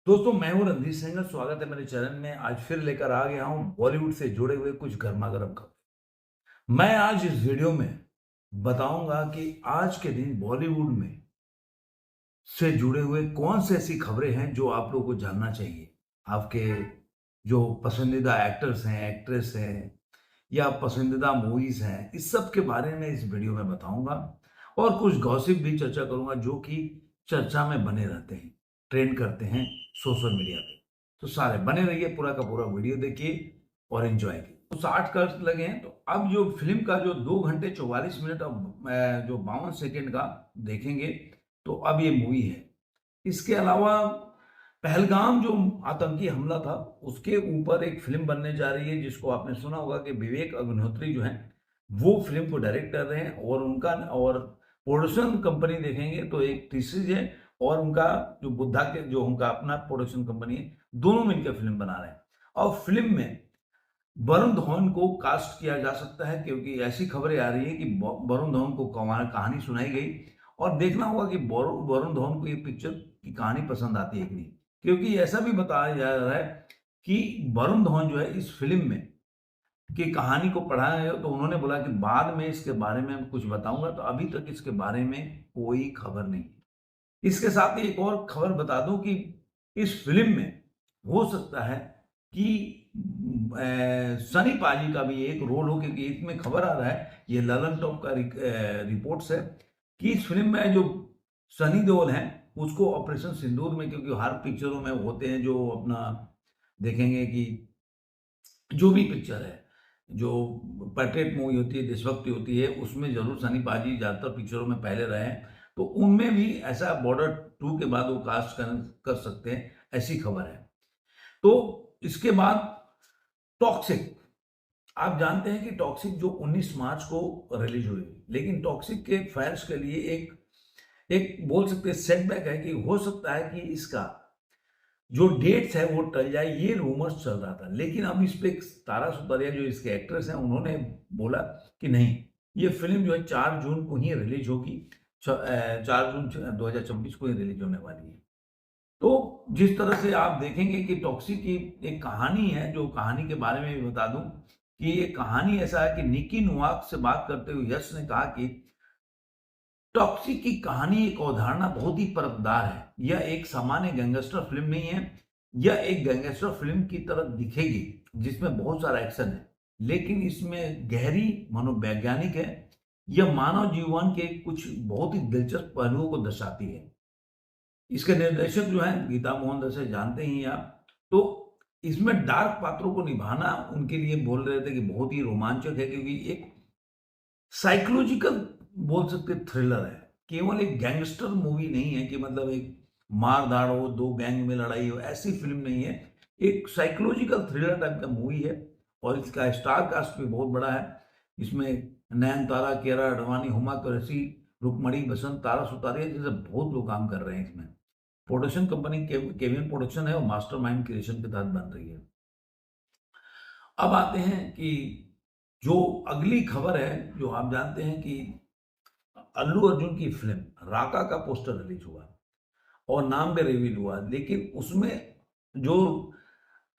दोस्तों मैं हूं रणधीर सिंह। स्वागत है मेरे चैनल में। आज फिर लेकर आ गया हूं बॉलीवुड से जुड़े हुए कुछ गर्मा-गर्म खबर। मैं आज इस वीडियो में बताऊंगा कि आज के दिन बॉलीवुड में से जुड़े हुए कौन सी ऐसी खबरें हैं जो आप लोगों को जानना चाहिए। आपके जो पसंदीदा एक्टर्स हैं, एक्ट्रेस हैं या पसंदीदा मूवीज हैं, इस सब के बारे में इस वीडियो में बताऊंगा और कुछ गॉसिप भी चर्चा करूंगा जो कि चर्चा में बने रहते हैं, ट्रेंड करते हैं सोशल मीडिया पे। तो सारे बने रहिए, पूरा का पूरा वीडियो देखिए और एंजॉय कीजिए। तो 60 कर लगे हैं, तो अब जो फिल्म का जो 2 घंटे 44 मिनट और जो 52 सेकंड का देखेंगे, तो अब ये मूवी है। इसके अलावा पहलगाम जो आतंकी हमला था, उसके ऊपर एक फिल्म बनने जा रही है, जिसको आपने सुना होगा कि विवेक अग्निहोत्री जो है वो फिल्म को डायरेक्ट कर रहे हैं और उनका और प्रोडक्शन कंपनी देखेंगे तो एक टीसीज है और उनका जो बुद्धा के जो उनका अपना प्रोडक्शन कंपनी है, दोनों मिलकर फिल्म बना रहे हैं। और फिल्म में वरुण धवन को कास्ट किया जा सकता है, क्योंकि ऐसी खबरें आ रही है कि वरुण धवन को कहानी सुनाई गई और देखना होगा कि वरुण धवन को ये पिक्चर की कहानी पसंद आती है कि नहीं। क्योंकि ऐसा भी बताया जा रहा है कि वरुण धवन जो है इस फिल्म में की कहानी को पढ़ा है, तो उन्होंने बोला कि बाद में इसके बारे में कुछ बताऊंगा। तो अभी तक इसके बारे में कोई खबर नहीं है। इसके साथ ही एक और खबर बता दूं कि इस फिल्म में हो सकता है कि सनी पाजी का भी एक रोल हो, क्योंकि इसमें खबर आ रहा है, ये ललन टॉप का रिपोर्ट्स है कि इस फिल्म में जो सनी देओल है उसको ऑपरेशन सिंदूर में, क्योंकि हर पिक्चरों में होते हैं जो अपना देखेंगे कि जो भी पिक्चर है, जो पेट्रियट मूवी होती है, देशभक्ति होती है, उसमें जरूर सनी पाजी ज़्यादातर पिक्चरों में पहले रहे हैं। तो उनमें भी ऐसा बॉर्डर 2 के बाद वो कास्ट कर सकते हैं, ऐसी खबर है। तो इसके बाद टॉक्सिक, आप जानते हैं कि टॉक्सिक जो 19 मार्च को रिलीज हुई, लेकिन टॉक्सिक के फैंस के लिए एक एक बोल सकते हैं सेटबैक है कि हो सकता है कि इसका जो डेट्स है वो टल जाए, ये रूमर्स चल रहा था। लेकिन अब इस पे तारा सुतारिया जो इसके एक्ट्रेस हैं, उन्होंने बोला कि नहीं, ये फिल्म जो है 4 जून को ही रिलीज होगी। 4 जून 2026 को ही रिलीज होने वाली है। तो जिस तरह से आप देखेंगे कि टॉक्सिक की एक कहानी है, जो कहानी के बारे में भी बता दूं कि ये कहानी ऐसा है कि निकी नोवाक से बात करते हुए यश ने कहा कि टॉक्सिक की कहानी एक अवधारणा बहुत ही परतदार है। यह एक सामान्य गैंगस्टर फिल्म नहीं है। यह एक गैंगस्टर फिल्म की तरह दिखेगी जिसमें बहुत सारा एक्शन है, लेकिन इसमें गहरी मनोवैज्ञानिक है। यह मानव जीवन के कुछ बहुत ही दिलचस्प पहलुओं को दर्शाती है। इसके निर्देशक जो हैं गीता मोहन दसे, जानते ही हैं आप। तो इसमें डार्क पात्रों को निभाना उनके लिए बोल रहे थे कि बहुत ही रोमांचक है, क्योंकि एक साइकोलॉजिकल बोल सकते थ्रिलर है। केवल एक गैंगस्टर मूवी नहीं है कि मतलब एक मार-धाड़ हो, 2 गैंग में लड़ाई हो, ऐसी फिल्म नहीं है। एक साइकोलॉजिकल थ्रिलर टाइप का मूवी है और इसका स्टार कास्ट भी बहुत बड़ा है। इसमें नयनतारा, कियारा आडवाणी, हुमा कुरैशी, रुक्मणी बसंत, तारा सुतारिया जैसे बहुत लोग काम कर रहे हैं इसमें। प्रोडक्शन कंपनी केविन प्रोडक्शन है और मास्टरमाइंड क्रिएशन के तहत बन रही है। अब आते हैं कि जो अगली खबर है, जो आप जानते हैं कि अल्लू अर्जुन की फिल्म राका का पोस्टर रिलीज हुआ और नाम भी रिवील हुआ, लेकिन उसमें जो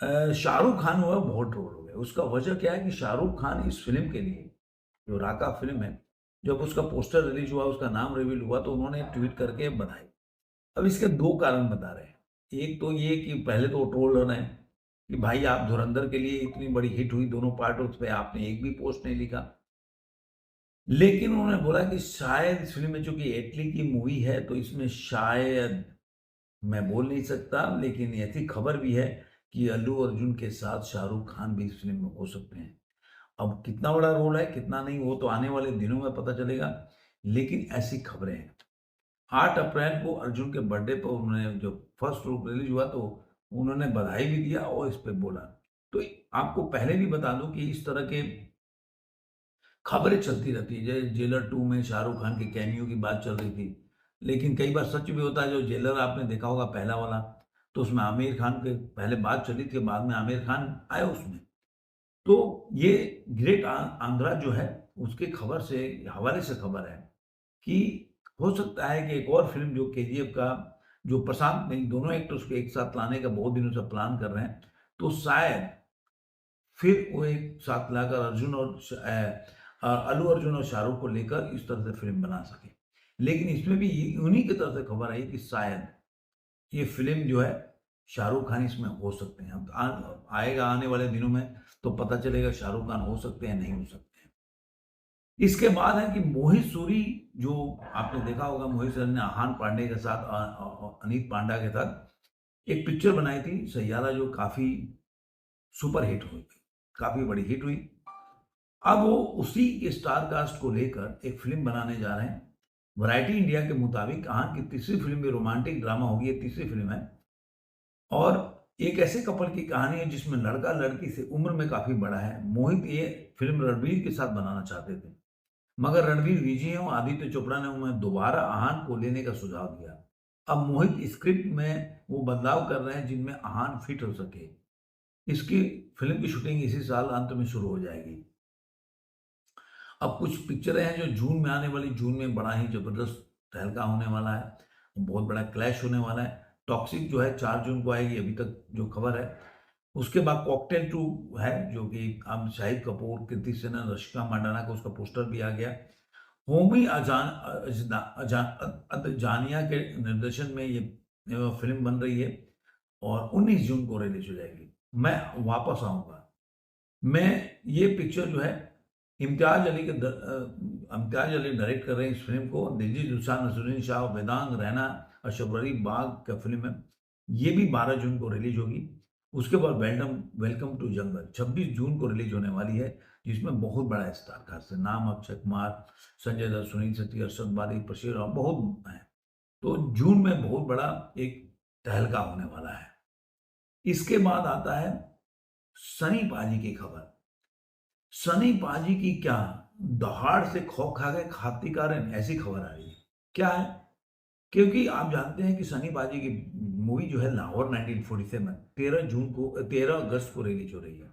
शाहरुख खान हुआ बहुत ट्रोल हो गया। उसका वजह क्या है कि शाहरुख खान इस फिल्म के लिए, जो राका फिल्म है, जब उसका पोस्टर रिलीज हुआ, उसका नाम रिवील हुआ, तो उन्होंने ट्वीट करके बधाई। अब इसके 2 कारण बता रहे हैं। एक तो ये कि पहले तो वो ट्रोल हो रहे हैं कि भाई आप धुरंधर के लिए इतनी बड़ी हिट हुई दोनों पार्ट, उस पे आपने एक भी पोस्ट नहीं लिखा। लेकिन उन्होंने बोला कि शायद इस फिल्म में चूंकि एटली की मूवी है, तो इसमें शायद मैं बोल नहीं सकता, लेकिन ऐसी खबर भी है कि अल्लू अर्जुन के साथ शाहरुख खान भी इस फिल्म में हो सकते हैं। अब कितना बड़ा रोल है कितना नहीं, वो तो आने वाले दिनों में पता चलेगा, लेकिन ऐसी खबरें हैं। 8 अप्रैल को अर्जुन के बर्थडे पर उन्होंने जो फर्स्ट लुक रिलीज हुआ, तो उन्होंने बधाई भी दिया और इस पे बोला। तो आपको पहले भी बता दूं कि इस तरह के खबरें चलती रहती है। जैसे जेलर 2 में शाहरुख खान के कैमियो की बात चल रही थी, लेकिन कई बार सच भी होता है। जो जेलर आपने देखा होगा पहला वाला, तो उसमें आमिर खान के पहले बात चली थी, बाद में आमिर खान आए उसमें। तो ये ग्रेट आंध्रा जो है, उसके खबर से हवाले से खबर है कि हो सकता है कि एक और फिल्म जो केजीएफ का जो प्रशांत नहीं, दोनों एक्टर्स को एक साथ लाने का बहुत दिनों से प्लान कर रहे हैं, तो शायद फिर वो एक साथ लाकर अल्लू अर्जुन और शाहरुख को लेकर इस तरह से फिल्म बना सके। लेकिन इसमें भी उन्हीं की तरफ से खबर आई कि शायद ये फिल्म जो है शाहरुख खान इसमें हो सकते हैं। अब आएगा आने वाले दिनों में तो पता चलेगा शाहरुख खान हो सकते हैं नहीं हो सकते हैं। इसके बाद है कि मोहित सूरी, जो आपने देखा होगा, मोहित सूरी ने आहान पांडे के साथ अनीत पांडा के साथ एक पिक्चर बनाई थी सैयारा, जो काफी सुपर हिट हुई, काफी बड़ी हिट हुई। अब वो उसी के स्टार कास्ट को लेकर एक फिल्म बनाने जा रहे हैं। वैरायटी इंडिया के मुताबिक आहान की तीसरी फिल्म भी रोमांटिक ड्रामा होगी, ये तीसरी फिल्म है और एक ऐसे कपल की कहानी है जिसमें लड़का लड़की से उम्र में काफी बड़ा है। मोहित ये फिल्म रणवीर के साथ बनाना चाहते थे, मगर रणवीर विजय और आदित्य चोपड़ा ने उन्हें दोबारा आहान को लेने का सुझाव दिया। अब मोहित स्क्रिप्ट में वो बदलाव कर रहे हैं जिनमें आहान फिट हो सके। इसकी फिल्म की शूटिंग इसी साल अंत में शुरू हो जाएगी। अब कुछ पिक्चरें हैं जो जून में आने वाली, जून में बड़ा ही जबरदस्त तहलका होने वाला है, बहुत बड़ा क्लैश होने वाला है। टॉक्सिक जो है 4 जून को आएगी, अभी तक जो खबर है। उसके बाद कॉकटेल 2 है, जो कि अब शाहिद कपूर, कृति सेनन, रशिका मंडाना का उसका पोस्टर भी आ गया। होमी अदजानिया के निर्देशन में ये फिल्म बन रही है और 19 जून को रिलीज हो जाएगी। मैं वापस आऊंगा। मैं ये पिक्चर जो है इम्तियाज अली डायरेक्ट कर रहे हैं इस फिल्म को। दिलजीत दोसांझ, नसरुद्दीन शाह, वेदांग रैना और शबरी बाग का फिल्म है। ये भी 12 जून को रिलीज होगी। उसके बाद वेलकम टू जंगल 26 जून को रिलीज होने वाली है, जिसमें बहुत बड़ा स्टार कास्ट है। नाम अक्षय कुमार, संजय दत्त, सुनील शेट्टी, अरशद वारसी, प्रशीर राव, बहुत है। तो जून में बहुत बड़ा एक तहलका होने वाला है। इसके बाद आता है सनी पाजी की खबर। सनी पाजी की क्या दहाड़ से खौफ खा गए खातिरदार, ऐसी खबर आ रही है। क्या है? क्योंकि आप जानते हैं कि सनी पाजी की मूवी जो है लाहौर 1947 13 अगस्त को रिलीज हो रही है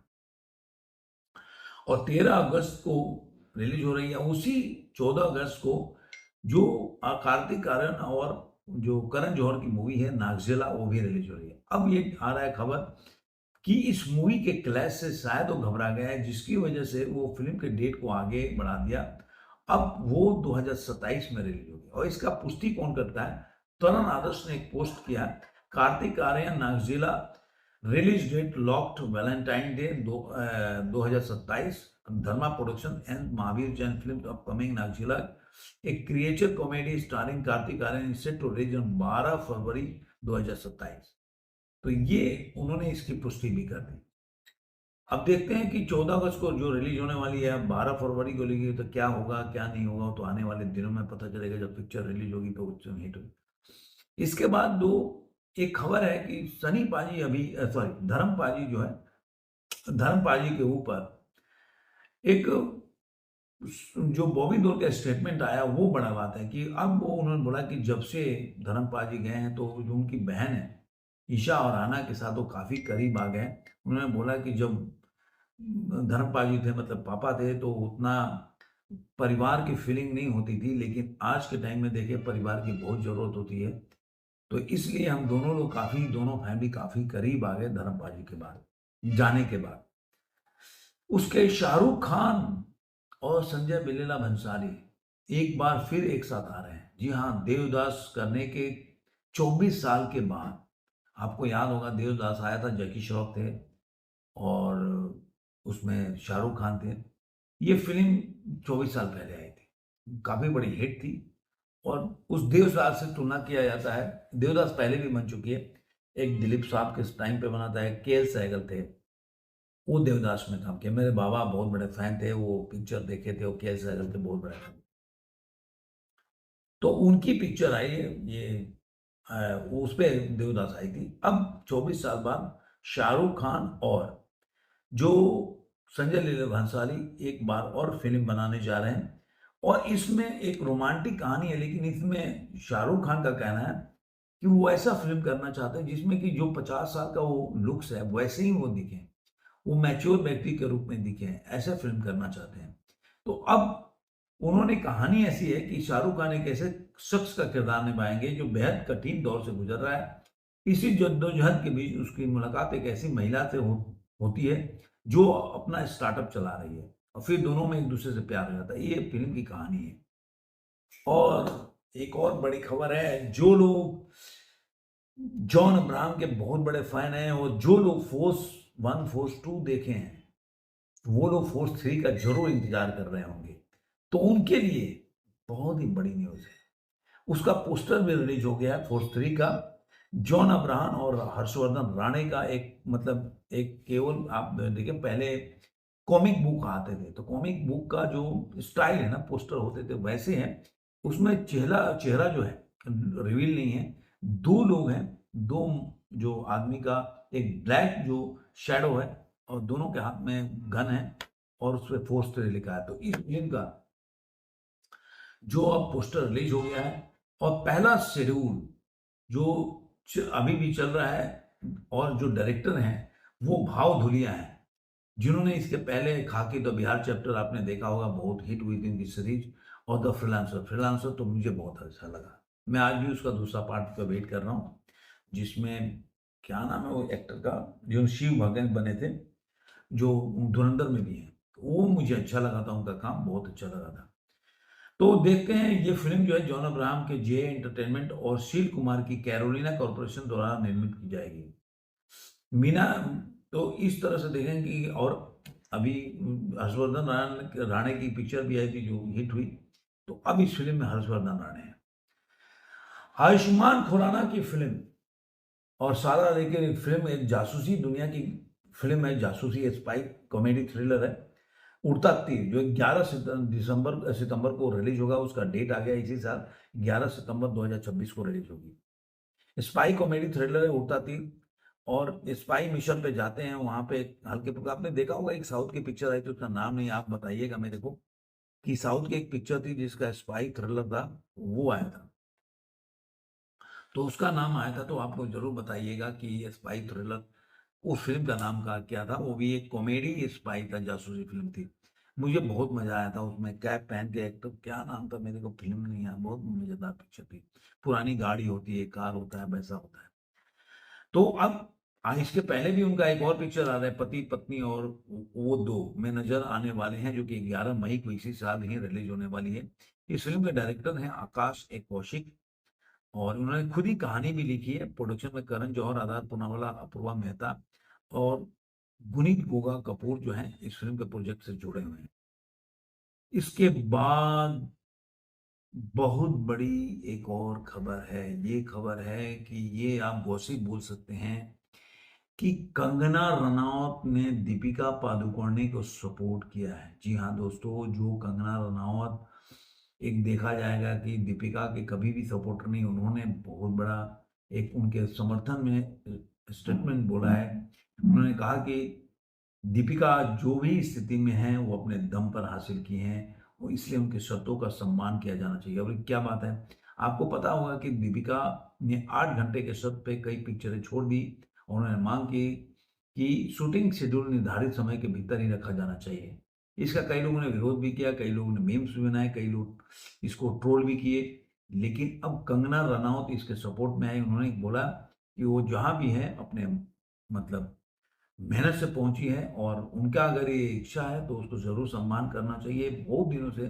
और 13 अगस्त को रिलीज हो रही है। उसी 14 अगस्त को जो कार्तिक आर्यन और जो करण जौहर की मूवी है नागजिला, वो भी रिलीज हो रही है। अब ये आ रहा है खबर कि इस मूवी के क्लैश से शायद वो घबरा गया है, जिसकी वजह से वो फिल्म के डेट को आगे बढ़ा दिया। अब वो 2027 में रिलीज होगी और इसका पुष्टि कौन करता है? तरण आदर्श ने एक पोस्ट किया, Kartik Aaryan Naagzilla release date locked Valentine day 2027, Dharma production and Mahaveer Jain film upcoming Naagzilla, एक creature comedy starring Kartik Aaryan set to release on 12 February 2027। तो ये उन्होंने इसकी पुष्टि भी कर दी। अब देखते हैं कि 14 अगस्त को जो रिलीज होने वाली है, 12 फरवरी को लगी, तो क्या होगा क्या नहीं होगा, तो आने वाले दिनों में पता चलेगा जब पिक्चर रिलीज होगी तो हिट होगी। इसके बाद एक खबर है कि सनी पाजी धर्म पाजी जो है, धर्म पाजी के ऊपर एक जो बॉबी देओल का स्टेटमेंट आया, वो बड़ा बात है कि अब वो उन्होंने बोला कि जब से धर्म पाजी गए हैं तो जो उनकी बहन है ईशा और आना के साथ वो काफी करीब आ गए। उन्होंने बोला कि जब धर्मपाल जी थे, मतलब पापा थे, तो उतना परिवार की फीलिंग नहीं होती थी, लेकिन आज के टाइम में देखिए परिवार की बहुत जरूरत होती है। तो इसलिए हम दोनों लोग दोनों फैमिली काफी करीब आ गए धर्मपाल जी के बाद जाने के बाद। उसके शाहरुख खान और संजय लीला भंसाली एक बार फिर एक साथ आ रहे हैं। जी हाँ, देवदास करने के 24 साल के बाद। आपको याद होगा देवदास आया था, जैकी श्रॉफ थे और उसमें शाहरुख खान थे। ये फिल्म 24 साल पहले आई थी, काफी बड़ी हिट थी और उस देवदास से तुलना किया जाता है। देवदास पहले भी बन चुकी है, एक दिलीप साहब के टाइम पे बना था, एक के एल सहगल थे, वो देवदास में काम किया। मेरे बाबा बहुत बड़े फैन थे, वो पिक्चर देखे थे, वो के एल सहगल के बहुत बड़े फैन। तो उनकी पिक्चर आई है ये, उस पे देवदास आई थी। अब 24 साल बाद शाहरुख खान और जो संजय लीला भंसाली एक बार और फिल्म बनाने जा रहे हैं और इसमें एक रोमांटिक कहानी है, लेकिन इसमें शाहरुख खान का कहना है कि वो ऐसा फिल्म करना चाहते हैं जिसमें कि जो 50 साल का वो लुक्स है वैसे ही वो दिखे, वो मैच्योर व्यक्ति के रूप में दिखे, ऐसा फिल्म करना चाहते हैं। तो अब उन्होंने कहानी ऐसी है कि शाहरुख खान एक ऐसे शख्स का किरदार निभाएंगे जो बेहद कठिन दौर से गुजर रहा है। इसी जद्दोजहद के बीच उसकी मुलाकात एक ऐसी महिला से होती है जो अपना स्टार्टअप चला रही है, और फिर दोनों में एक दूसरे से प्यार हो जाता है। ये फिल्म की कहानी है। और एक और बड़ी खबर है, जो लोग जॉन अब्राहम के बहुत बड़े फैन हैं और जो लोग फोर्स 1 फोर्स 2 देखे हैं, वो लोग फोर्स 3 का जरूर इंतजार कर रहे होंगे। तो उनके लिए बहुत ही बड़ी न्यूज़ है। उसका पोस्टर भी रिलीज हो गया है फोर्स 3 का। जॉन अब्राहम और हर्षवर्धन राणे का एक मतलब एक केवल आप देखिए, पहले कॉमिक बुक आते थे, तो कॉमिक बुक का जो स्टाइल है ना, पोस्टर होते थे वैसे हैं। उसमें चेहरा चेहरा जो है रिवील नहीं है। दो लोग हैं, दो जो आदमी का एक ब्लैक जो शैडो है और दोनों के हाथ में गन है और उस पर फोर्स 3 लिखा है। तो इस फिल्म का जो अब पोस्टर रिलीज हो गया है और पहला शेड्यूल जो अभी भी चल रहा है, और जो डायरेक्टर हैं वो भाव धुलिया हैं, जिन्होंने इसके पहले खाकी द बिहार चैप्टर आपने देखा होगा, बहुत हिट हुई थी उनकी सीरीज, और द फ्रीलांसर। फ्रीलांसर तो मुझे बहुत अच्छा लगा। मैं आज भी उसका दूसरा पार्ट का वेट कर रहा हूँ, जिसमें क्या नाम है वो एक्टर का, जो शिव भगत बने थे, जो धुरंधर में भी है। वो मुझे अच्छा लगा था, उनका काम बहुत अच्छा लगा था। तो देखते हैं, ये फिल्म जो है जॉन अब्राहम के जे एंटरटेनमेंट और शील कुमार की कैरोलिना कॉर्पोरेशन द्वारा निर्मित की जाएगी। मीना, तो इस तरह से देखें कि, और अभी हर्षवर्धन राणे की पिक्चर भी आई थी जो हिट हुई, तो अब इस फिल्म में हर्षवर्धन राणे है। आयुष्मान खुराना की फिल्म और सारा अली की फिल्म एक जासूसी दुनिया की फिल्म है, जासूसी स्पाई कॉमेडी थ्रिलर है। उड़ता तीर जो 11 सितंबर को रिलीज होगा, उसका डेट आ गया इसी साल, 11 सितंबर 2026 को रिलीज होगी। स्पाई कॉमेडी थ्रिलर है उड़ता तीर, और स्पाई मिशन पे जाते हैं वहां पे हल्के फुल्के। आपने देखा होगा एक साउथ की पिक्चर आई थी, उसका नाम नहीं, आप बताइएगा मेरे को, कि साउथ की एक पिक्चर थी जिसका स्पाई थ्रिलर था, वो आया था, तो उसका नाम आया था, तो आपको जरूर बताइएगा कि ये स्पाई थ्रिलर उस फिल्म का नाम का क्या था। वो भी एक कॉमेडी स्पाई था, जासूसी फिल्म थी। मुझे बहुत मजा आया था उसमें, कैप पहन के एक्टर, क्या नाम था मेरे को फिल्म नहीं आया, बहुत मजेदार पिक्चर थी। पुरानी गाड़ी होती है, कार होता है, वैसा होता है। तो अब इसके पहले भी उनका एक और पिक्चर आ रहा है, पति पत्नी और वो दो में नजर आने वाले हैं, जो कि 11 मई को इसी साल ही रिलीज होने वाली है। इस फिल्म के डायरेक्टर हैं आकाश एक कौशिक, और उन्होंने खुद ही कहानी भी लिखी है। प्रोडक्शन में करण जौहर, आधार पूनावाला, अपूर्वा मेहता और गुनीत गोगा कपूर जो हैं इस फिल्म के प्रोजेक्ट से जुड़े हुए हैं। इसके बाद बहुत बड़ी एक और खबर है। ये खबर है कि ये आप गॉसिप बोल सकते हैं कि कंगना रनावत ने दीपिका पादुकोणे को सपोर्ट किया है। जी हाँ दोस्तों, जो कंगना रनावत, एक देखा जाएगा कि दीपिका के कभी भी सपोर्टर नहीं, उन्होंने बहुत बड़ा एक उनके समर्थन में स्टेटमेंट बोला है। उन्होंने कहा कि दीपिका जो भी स्थिति में है वो अपने दम पर हासिल की हैं, वो इसलिए उनके शर्तों का सम्मान किया जाना चाहिए। और क्या बात है, आपको पता होगा कि दीपिका ने 8 घंटे के शर्त पे कई पिक्चरें छोड़ दी। उन्होंने मांग की कि शूटिंग शेड्यूल निर्धारित समय के भीतर ही रखा जाना चाहिए। इसका कई लोगों ने विरोध भी किया, कई लोगों ने मीम्स भी बनाए, कई लोग इसको ट्रोल भी किए। लेकिन अब कंगना रनावत इसके सपोर्ट में आई। उन्होंने बोला कि वो जहाँ भी है अपने मतलब मेहनत से पहुंची है, और उनका अगर ये इच्छा है तो उसको ज़रूर सम्मान करना चाहिए। बहुत दिनों से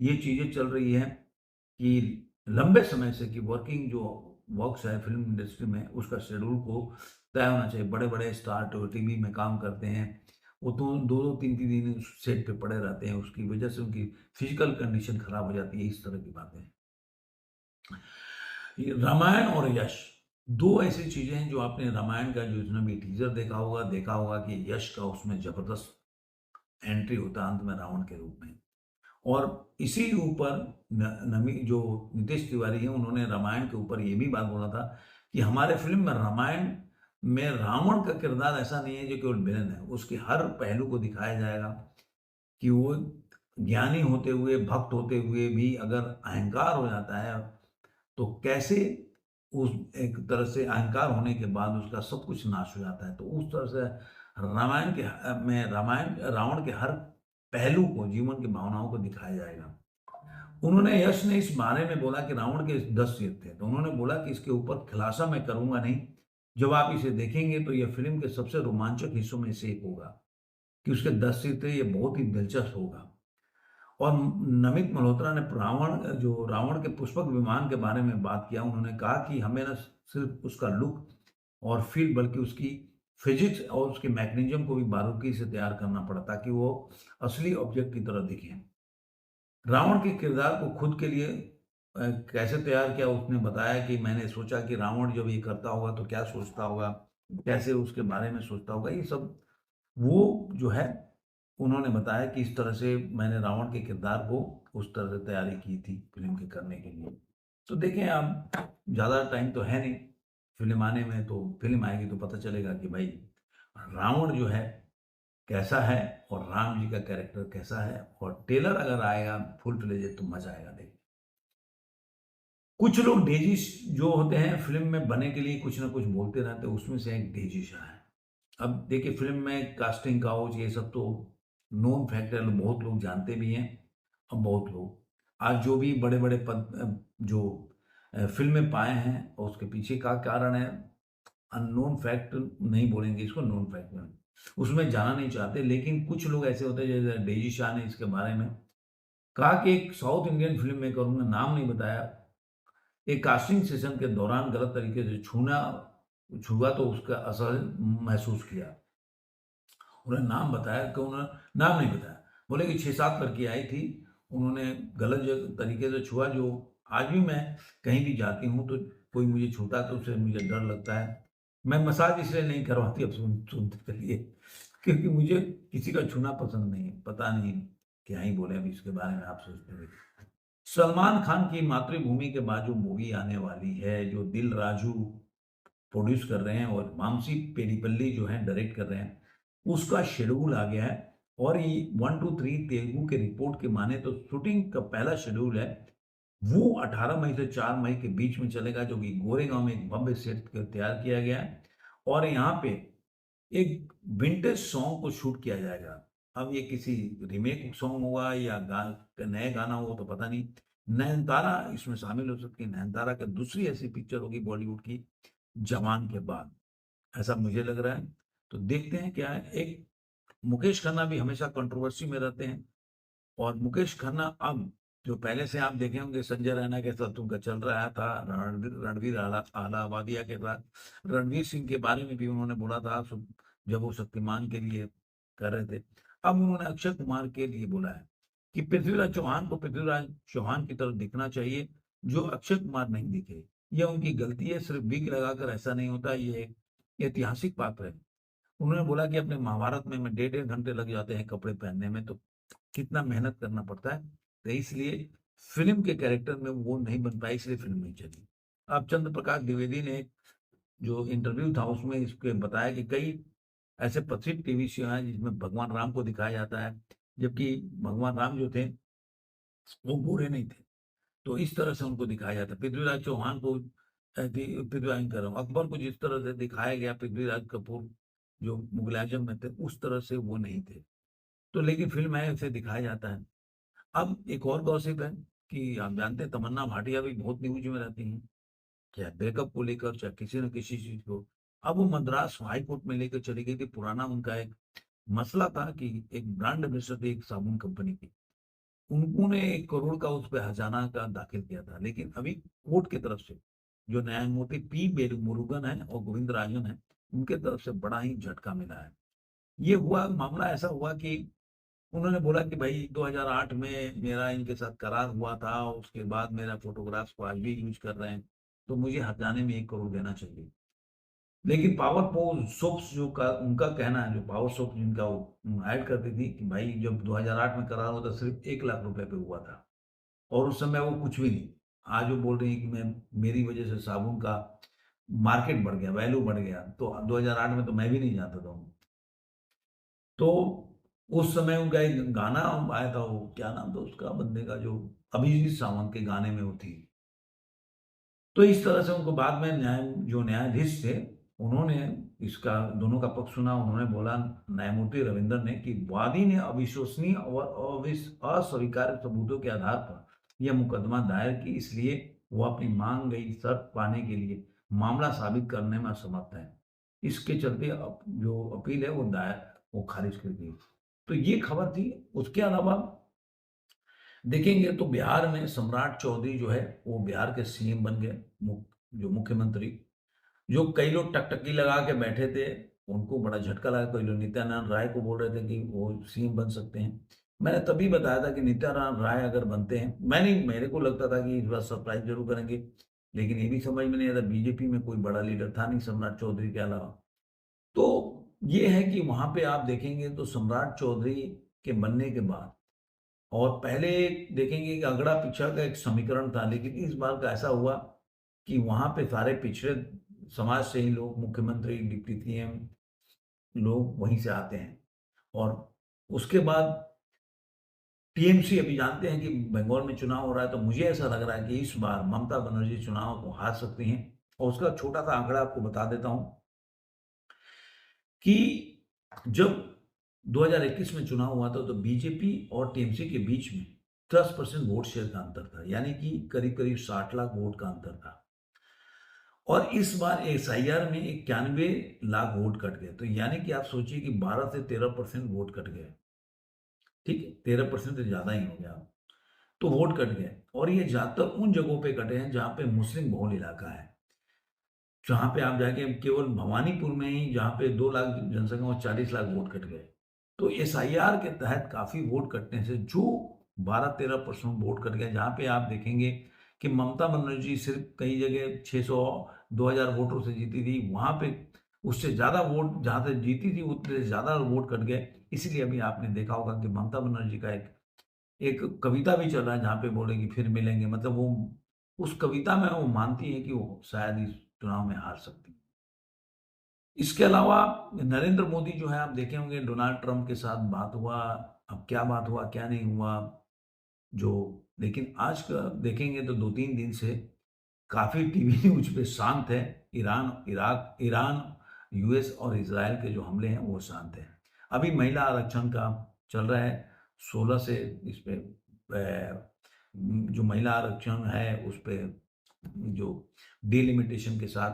ये चीज़ें चल रही हैं कि लंबे समय से कि वर्किंग जो वर्क्स है फिल्म इंडस्ट्री में, उसका शेड्यूल को तय होना चाहिए। बड़े-बड़े स्टार तो टीवी में काम करते हैं, वो तो 2-2 3-3 दिन सेट पे पड़े रहते हैं, उसकी वजह से उनकी फिजिकल कंडीशन खराब हो जाती है, इस तरह की बातें। ये रामायण और यश, दो ऐसी चीजें हैं जो आपने रामायण का जो जिसने भी टीजर देखा होगा कि यश का उसमें जबरदस्त एंट्री होता है अंत में रावण के रूप में। और इसी ऊपर नमी जो नितेश तिवारी हैं, उन्होंने रामायण के ऊपर ये भी बात बोला था कि हमारे फिल्म में रामायण में रावण का किरदार ऐसा नहीं है जो केवल विलन है, उसके हर पहलू को दिखाया जाएगा कि वो ज्ञानी होते हुए, भक्त होते हुए भी अगर अहंकार हो जाता है, तो कैसे उस एक तरह से अहंकार होने के बाद उसका सब कुछ नाश हो जाता है। तो उस तरह से रामायण में रावण के हर पहलू को, जीवन की भावनाओं को दिखाया जाएगा। उन्होंने यश ने इस बारे में बोला कि रावण के 10 सिर थे, तो उन्होंने बोला कि इसके ऊपर खुलासा मैं करूँगा नहीं। जब आप इसे देखेंगे तो यह फ़िल्म के सबसे रोमांचक हिस्सों में से एक होगा कि उसके 10 सिर थे, ये बहुत ही दिलचस्प होगा। और नमित मल्होत्रा ने रावण के पुष्पक विमान के बारे में बात किया। उन्होंने कहा कि हमें ना सिर्फ़ उसका लुक और फ़ील बल्कि उसकी फ़िज़िक्स और उसके मैकेनिज़्म को भी बारीकी से तैयार करना पड़ा ताकि वो असली ऑब्जेक्ट की तरह दिखें। रावण के किरदार को खुद के लिए कैसे तैयार किया उसने बताया कि मैंने सोचा कि रावण जब ये करता होगा तो क्या सोचता होगा, कैसे उसके बारे में सोचता होगा, ये सब वो जो है उन्होंने बताया कि इस तरह से मैंने रावण के किरदार को उस तरह से तैयारी की थी फ़िल्म के करने के लिए। तो देखें अब ज़्यादा टाइम तो है नहीं फ़िल्म आने में, तो फ़िल्म आएगी तो पता चलेगा कि भाई रावण जो है कैसा है और राम जी का कैरेक्टर कैसा है, और ट्रेलर अगर आएगा फुल फ्लेजेड तो मज़ा आएगा देखने। कुछ लोग डेज़ी जो होते हैं फ़िल्म में बने के लिए कुछ ना कुछ बोलते रहते हैं, उसमें से एक डेज़ी शाह है। अब देखिए फ़िल्म में कास्टिंग काउच ये सब तो नोन फैक्ट है, बहुत लोग जानते भी हैं और बहुत लोग आज जो भी बड़े-बड़े फ़िल्में पाए हैं और उसके पीछे का कारण है अननोन फैक्ट नहीं बोलेंगे इसको, नोन फैक्ट में उसमें जाना नहीं चाहते। लेकिन कुछ लोग ऐसे होते हैं जैसे डेज़ी शाह ने इसके बारे में कहा कि एक साउथ इंडियन फ़िल्म मेकर, उन्होंने नाम नहीं बताया, एक कास्टिंग सेशन के दौरान गलत तरीके से छुआ तो उसका असर महसूस किया। उन्होंने नाम बताया कि उन्होंने नाम नहीं बताया। बोले कि 6-7 लड़की आई थी, उन्होंने गलत तरीके से छुआ, जो आज भी मैं कहीं भी जाती हूँ तो कोई मुझे छूता है तो उससे मुझे डर लगता है। मैं मसाज इसलिए नहीं करवाती, अब सुनते चलिए, क्योंकि मुझे किसी का छूना पसंद नहीं है। पता नहीं क्या ही बोले अभी इसके बारे में, आप सोचते रहिए। सलमान खान की मातृभूमि के बाद जो मूवी आने वाली है, जो दिल राजू प्रोड्यूस कर रहे हैं और वामसी पेडिपल्ली जो हैं डायरेक्ट कर रहे हैं, उसका शेड्यूल आ गया है। और ये 1, 2, 3 तेलुगु के रिपोर्ट के माने तो शूटिंग का पहला शेड्यूल है, वो 18 मई से 4 मई के बीच में चलेगा, जो कि गोरेगांव में एक भव्य सेट तैयार किया गया है। और यहाँ पे एक विंटेज सॉन्ग को शूट किया जाएगा। अब ये किसी रीमेक सॉन्ग होगा या नए गाना होगा तो पता नहीं। नयनतारा इसमें शामिल हो सकती है। नयनतारा का दूसरी ऐसी पिक्चर होगी बॉलीवुड की जवान के बाद, ऐसा मुझे लग रहा है। तो देखते हैं क्या है। एक मुकेश खन्ना भी हमेशा कंट्रोवर्सी में रहते हैं, और मुकेश खन्ना अब जो पहले से आप देखे होंगे संजय रैना के साथ उनका चल रहा था, रणवीर अहलावालिया के साथ, रणवीर सिंह के बारे में भी उन्होंने बोला था जब वो शक्तिमान के लिए कर रहे थे। अब उन्होंने अक्षय कुमार के लिए बोला है कि पृथ्वीराज चौहान को पृथ्वीराज चौहान की तरफ दिखना चाहिए, जो अक्षय कुमार नहीं दिखे। ये उनकी गलती है, सिर्फ विग लगाकर ऐसा नहीं होता, ये एक ऐतिहासिक पात्र है। उन्होंने बोला कि अपने महाभारत में मैं डेढ़-डेढ़ घंटे लग जाते हैं कपड़े पहनने में, तो कितना मेहनत करना पड़ता है। तो इसलिए फ़िल्म के कैरेक्टर में वो नहीं बन पाई, इसलिए फ़िल्म नहीं चली। अब चंद्र प्रकाश द्विवेदी ने जो इंटरव्यू था उसमें इसके बताया कि कई ऐसे प्रसिद्ध टीवी शो हैं जिसमें भगवान राम को दिखाया जाता है, जबकि भगवान राम जो थे वो बुरे नहीं थे। तो इस तरह से उनको दिखाया जाता है। पृथ्वीराज चौहान को पृथ्वीराज कह रहा हूँ, अकबर को जिस तरह से दिखाया गया, पृथ्वीराज कपूर जो मुगल आजम में थे, उस तरह से वो नहीं थे। तो लेकिन फ़िल्म में उसे दिखाया जाता है। अब एक और गॉसिप है कि आप जानते हैं तमन्ना भाटिया भी बहुत न्यूज़ में रहती हैं, चाहे ब्रेकअप को लेकर, चाहे किसी न किसी चीज़ को। अब वो मद्रास हाई कोर्ट में लेकर चली गई थी। पुराना उनका एक मसला था कि एक ब्रांड एम्बेसडर थी एक साबुन कंपनी की। उन्होंने 1 करोड़ का उस पे हर्जाना का दाखिल किया था। लेकिन अभी कोर्ट की तरफ से जो न्यायमूर्ति पी. मुरुगन हैं और गोविंदराजन हैं, उनके तरफ से बड़ा ही झटका मिला है। ये मामला ऐसा हुआ कि उन्होंने बोला कि भाई 2008 में मेरा इनके साथ करार हुआ था, उसके बाद मेरा फ़ोटोग्राफ्स को आज भी यूज़ कर रहे हैं, तो मुझे हर्जाने में 1 करोड़ देना चाहिए। लेकिन पावर पो सोप्स जो का उनका कहना है, जो पावर सोप जिनका वो ऐड करती थी कि भाई जब 2008 में करार हुआ था सिर्फ़ 1 लाख रुपए पे हुआ था, और उस समय वो कुछ भी नहीं। आज वो बोल रही हैं कि मैं मेरी वज़ह से साबुन का मार्केट बढ़ गया, वैल्यू बढ़ गया। तो 2008 में तो मैं भी नहीं जानता था। तो उस समय उनका एक गाना आया था, वो क्या नाम था उसका बंदे का, जो अभिजीत सावंत के गाने में वो थी। तो इस तरह से उनको बाद में जो न्यायाधीश थे, उन्होंने इसका दोनों का पक्ष सुना। उन्होंने बोला, न्यायमूर्ति रविंद्र ने, कि वादी ने अविश्वसनीय और अस्वीकार्य सबूतों के आधार पर यह मुकदमा दायर की, इसलिए वो अपनी मांग गई शर्त पाने के लिए मामला साबित करने में असमर्थ है। इसके चलते जो अपील है वो खारिज कर दी। तो ये खबर थी। उसके अलावा देखेंगे तो बिहार में सम्राट चौधरी जो है वो बिहार के सीएम बन गए, जो मुख्यमंत्री। जो कई लोग टकटकी लगा के बैठे थे, उनको बड़ा झटका लगा। कई लोग नित्यानंद राय को बोल रहे थे कि वो सीएम बन सकते हैं। मैंने तभी बताया था कि नित्यानंद राय अगर बनते हैं, मेरे को लगता था कि इस बार सरप्राइज जरूर करेंगे, लेकिन ये भी समझ में नहीं आता, बीजेपी में कोई बड़ा लीडर था नहीं सम्राट चौधरी के अलावा। तो ये है कि वहां पे आप देखेंगे तो सम्राट चौधरी के बनने के बाद, और पहले देखेंगे कि अगड़ा पिछड़ा का एक समीकरण था, लेकिन इस बार का ऐसा हुआ कि वहां पे सारे पिछड़े समाज से ही लोग, मुख्यमंत्री, डिप्टी सीएम लोग वहीं से आते हैं। और उसके बाद टीएमसी, अभी जानते हैं कि बंगाल में चुनाव हो रहा है, तो मुझे ऐसा लग रहा है कि इस बार ममता बनर्जी चुनाव को हार सकती हैं। और उसका छोटा सा आंकड़ा आपको बता देता हूं कि जब 2021 में चुनाव हुआ था तो बीजेपी और टीएमसी के बीच में 10% वोट शेयर का अंतर था, यानी कि करीब करीब 60 लाख वोट का अंतर था। और इस बार एसआईआर में 91 लाख वोट कट गए, तो यानी कि आप सोचिए कि 12 से 13% वोट कट गए। ठीक है, 13% से ज्यादा ही हो गया। तो वोट कट गए, और ये ज्यादातर उन जगहों पे कटे हैं जहां पे मुस्लिम बहुल इलाका है। जहां पे आप जाके केवल भवानीपुर में ही, जहां पे 2 लाख जनसंख्या में 40 लाख वोट कट गए। तो एसआईआर के तहत काफी वोट कटने से जो 12-13% वोट कट गए, जहां पे आप देखेंगे कि ममता बनर्जी सिर्फ कई जगह 600-2000 वोटों से जीती थी, वहां पे उससे ज्यादा वोट जहां से जीती थी उतने से ज्यादा वोट कट गए। इसलिए अभी आपने देखा होगा कि ममता बनर्जी का एक एक कविता भी चल रहा है जहाँ पे बोलेगी फिर मिलेंगे, मतलब वो उस कविता में वो मानती है कि वो शायद इस चुनाव में हार सकती है। इसके अलावा नरेंद्र मोदी जो है, आप देखे होंगे डोनाल्ड ट्रंप के साथ बात हुआ। अब क्या बात हुआ क्या नहीं हुआ, जो लेकिन आज का देखेंगे तो 2-3 दिन से काफी टीवी न्यूज पे शांत है। ईरान, यूएस और इसराइल के जो हमले हैं वो शांत हैं। अभी महिला आरक्षण का चल रहा है, 16 से इस पे जो महिला आरक्षण है उस पे जो डिलिमिटेशन के साथ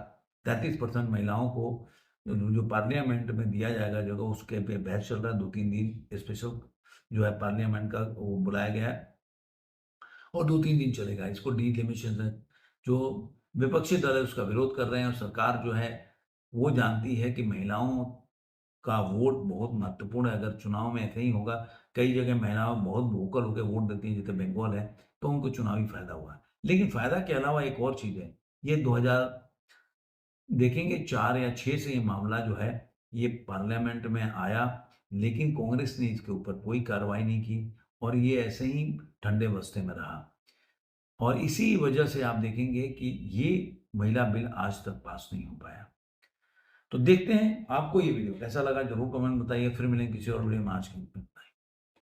33% महिलाओं को जो पार्लियामेंट में दिया जाएगा जगह, उसके पे बहस चल रहा है। 2-3 दिन स्पेशल जो है पार्लियामेंट का वो बुलाया गया है, और 2-3 दिन चलेगा। इसको डिलिमिटेशन जो विपक्षी दल है उसका विरोध कर रहे हैं, और सरकार जो है वो जानती है कि महिलाओं का वोट बहुत महत्वपूर्ण है। अगर चुनाव में ऐसे ही होगा, कई जगह महिलाएं बहुत वोकल होकर वोट देती हैं, जैसे बंगाल है, तो उनको चुनावी फायदा हुआ है। लेकिन फायदा के अलावा एक और चीज है, ये 2000 देखेंगे 4 या 6 से ये मामला जो है ये पार्लियामेंट में आया, लेकिन कांग्रेस ने इसके ऊपर कोई कार्रवाई नहीं की, और ये ऐसे ही ठंडे बस्ते में रहा। और इसी वजह से आप देखेंगे कि ये महिला बिल आज तक पास नहीं हो पाया। तो देखते हैं आपको ये वीडियो कैसा लगा, जरूर कमेंट बताइए। फिर मिलेंगे किसी और वीडियो में। आज के लिए।